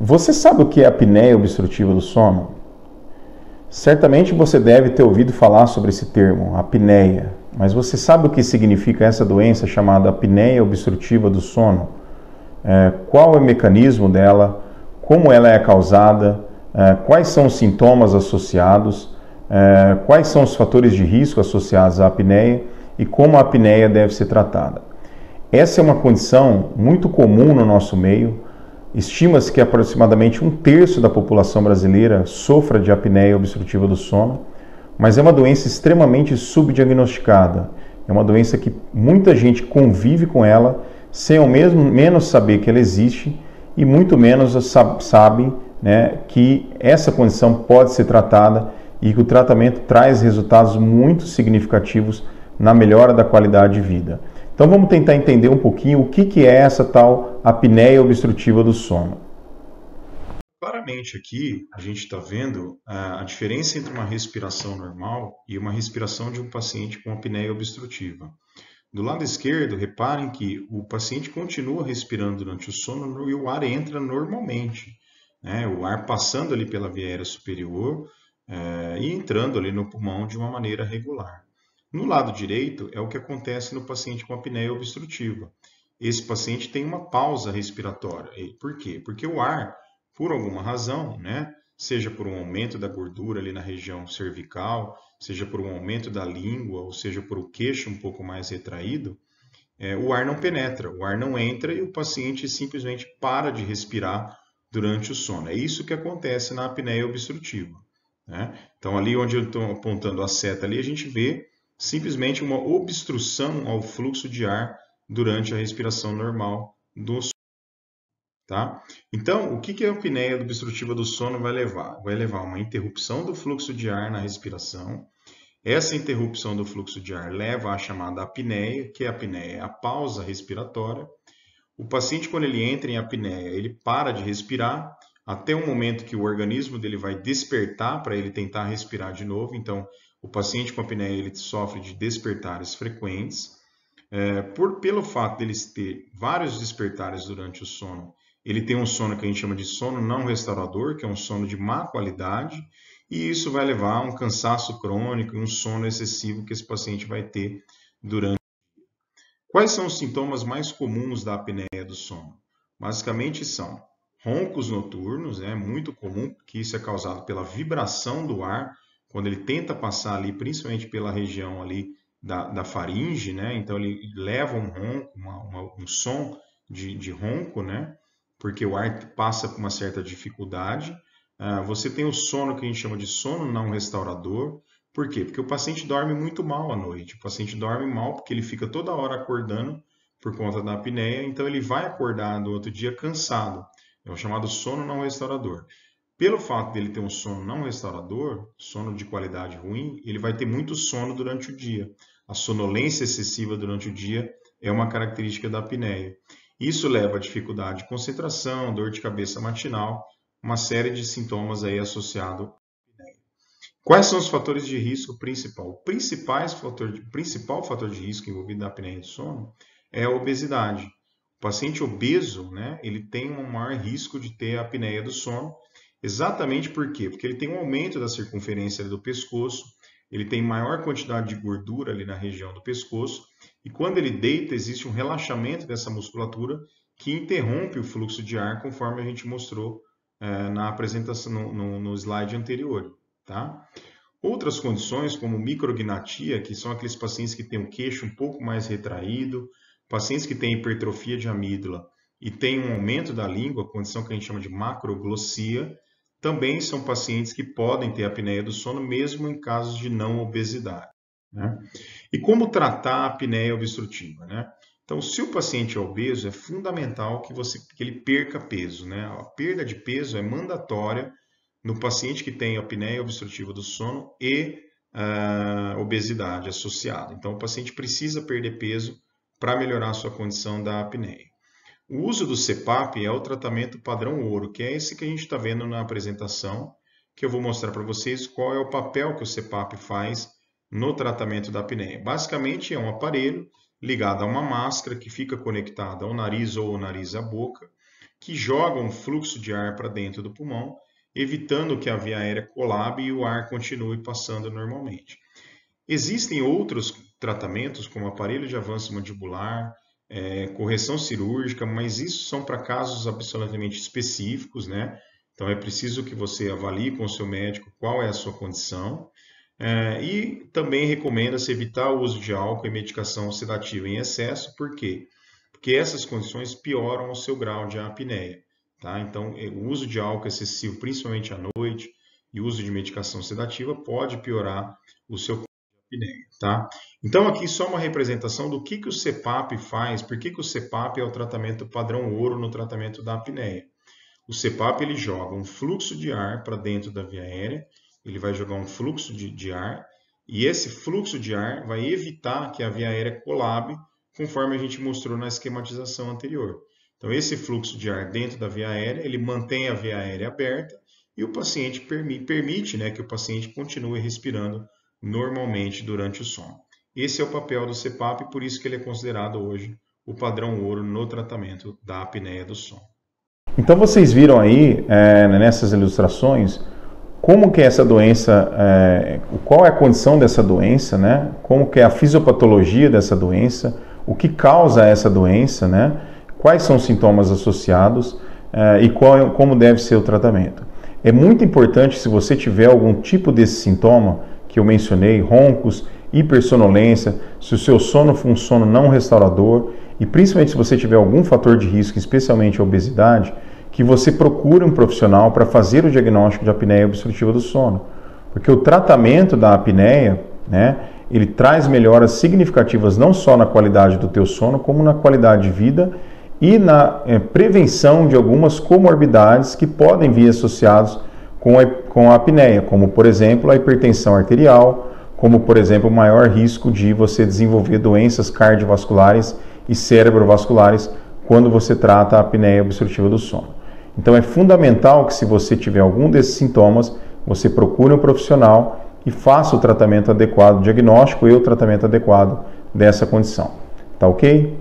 Você sabe o que é a apneia obstrutiva do sono? Certamente você deve ter ouvido falar sobre esse termo, apneia, mas você sabe o que significa essa doença chamada apneia obstrutiva do sono? Qual é o mecanismo dela? Como ela é causada? Quais são os sintomas associados? Quais são os fatores de risco associados à apneia? E como a apneia deve ser tratada? Essa é uma condição muito comum no nosso meio. Estima-se que aproximadamente 1/3 da população brasileira sofra de apneia obstrutiva do sono, mas é uma doença extremamente subdiagnosticada. É uma doença que muita gente convive com ela sem ao menos saber que ela existe e muito menos sabe, né, que essa condição pode ser tratada e que o tratamento traz resultados muito significativos na melhora da qualidade de vida. Então vamos tentar entender um pouquinho o que é essa tal apneia obstrutiva do sono. Claramente aqui a gente está vendo a diferença entre uma respiração normal e uma respiração de um paciente com apneia obstrutiva. Do lado esquerdo, reparem que o paciente continua respirando durante o sono e o ar entra normalmente, né? O ar passando ali pela via aérea superior e entrando ali no pulmão de uma maneira regular. No lado direito é o que acontece no paciente com apneia obstrutiva. Esse paciente tem uma pausa respiratória. Por quê? Porque o ar, por alguma razão, né, seja por um aumento da gordura ali na região cervical, seja por um aumento da língua, ou seja por o queixo um pouco mais retraído, o ar não penetra, o ar não entra e o paciente simplesmente para de respirar durante o sono. É isso que acontece na apneia obstrutiva, né? Então, ali onde eu estou apontando a seta ali, a gente vê simplesmente uma obstrução ao fluxo de ar durante a respiração normal do sono. Tá? Então, o que a apneia obstrutiva do sono vai levar? Vai levar a uma interrupção do fluxo de ar na respiração. Essa interrupção do fluxo de ar leva à chamada apneia, que a apneia é a pausa respiratória. O paciente, quando ele entra em apneia, ele para de respirar até o momento que o organismo dele vai despertar para ele tentar respirar de novo. Então, o paciente com apneia ele sofre de despertares frequentes. Pelo fato dele ter vários despertares durante o sono, ele tem um sono que a gente chama de sono não restaurador, que é um sono de má qualidade, e isso vai levar a um cansaço crônico e um sono excessivo que esse paciente vai ter durante. Quais são os sintomas mais comuns da apneia do sono? Basicamente são roncos noturnos, é muito comum que isso é causado pela vibração do ar, quando ele tenta passar ali, principalmente pela região ali da faringe, né? Então ele leva um ronco, um som de ronco, né? Porque o ar passa com uma certa dificuldade. Você tem o sono que a gente chama de sono não restaurador. Por quê? Porque o paciente dorme muito mal à noite. O paciente dorme mal porque ele fica toda hora acordando por conta da apneia, então ele vai acordar no outro dia cansado. É o chamado sono não restaurador. Pelo fato dele ter um sono não restaurador, sono de qualidade ruim, ele vai ter muito sono durante o dia. A sonolência excessiva durante o dia é uma característica da apneia. Isso leva a dificuldade de concentração, dor de cabeça matinal, uma série de sintomas aí associados à apneia. Quais são os fatores de risco principal? O principal fator de risco envolvido na apneia do sono é a obesidade. O paciente obeso, né, ele tem um maior risco de ter a apneia do sono. Exatamente por quê? Porque ele tem um aumento da circunferência do pescoço, ele tem maior quantidade de gordura ali na região do pescoço, e quando ele deita, existe um relaxamento dessa musculatura que interrompe o fluxo de ar, conforme a gente mostrou na apresentação, no slide anterior. Tá? Outras condições, como micrognatia, que são aqueles pacientes que têm o queixo um pouco mais retraído, pacientes que têm hipertrofia de amígdala e têm um aumento da língua, condição que a gente chama de macroglossia, também são pacientes que podem ter apneia do sono, mesmo em casos de não obesidade. Né? E como tratar a apneia obstrutiva? Né? Então, se o paciente é obeso, é fundamental que ele perca peso. Né? A perda de peso é mandatória no paciente que tem apneia obstrutiva do sono e obesidade associada. Então, o paciente precisa perder peso para melhorar a sua condição da apneia. O uso do CPAP é o tratamento padrão ouro, que é esse que a gente está vendo na apresentação, que eu vou mostrar para vocês qual é o papel que o CPAP faz no tratamento da apneia. Basicamente, é um aparelho ligado a uma máscara que fica conectada ao nariz ou ao nariz à boca. que jogam fluxo de ar para dentro do pulmão, evitando que a via aérea colabe e o ar continue passando normalmente. Existem outros tratamentos, como aparelho de avanço mandibular, correção cirúrgica, mas isso são para casos absolutamente específicos, né? Então é preciso que você avalie com o seu médico qual é a sua condição. E também recomenda-se evitar o uso de álcool e medicação sedativa em excesso, por quê? Porque essas condições pioram o seu grau de apneia. Tá? Então, o uso de álcool excessivo, principalmente à noite, e o uso de medicação sedativa pode piorar o seu quadro de apneia. Tá? Então, aqui só uma representação do que o CPAP faz, por que o CPAP é o tratamento padrão ouro no tratamento da apneia. O CPAP ele joga um fluxo de ar para dentro da via aérea, ele vai jogar um fluxo de ar, e esse fluxo de ar vai evitar que a via aérea colabe, conforme a gente mostrou na esquematização anterior. Então, esse fluxo de ar dentro da via aérea, ele mantém a via aérea aberta e o paciente permite, né, que o paciente continue respirando normalmente durante o sono. Esse é o papel do CPAP, por isso que ele é considerado hoje o padrão ouro no tratamento da apneia do sono. Então, vocês viram aí, nessas ilustrações, como que é essa doença, qual é a condição dessa doença, né? Como que é a fisiopatologia dessa doença, o que causa essa doença, né? Quais são os sintomas associados e como deve ser o tratamento. É muito importante, se você tiver algum tipo desse sintoma que eu mencionei, roncos, hipersonolência, se o seu sono for um sono não restaurador e principalmente se você tiver algum fator de risco, especialmente a obesidade, que você procure um profissional para fazer o diagnóstico de apneia obstrutiva do sono. Porque o tratamento da apneia, né, ele traz melhoras significativas não só na qualidade do teu sono, como na qualidade de vida e na prevenção de algumas comorbidades que podem vir associados com a apneia, como, por exemplo, a hipertensão arterial, como, por exemplo, o maior risco de você desenvolver doenças cardiovasculares e cerebrovasculares quando você trata a apneia obstrutiva do sono. Então é fundamental que, se você tiver algum desses sintomas, você procure um profissional e faça o tratamento adequado, o diagnóstico e o tratamento adequado dessa condição. Tá ok?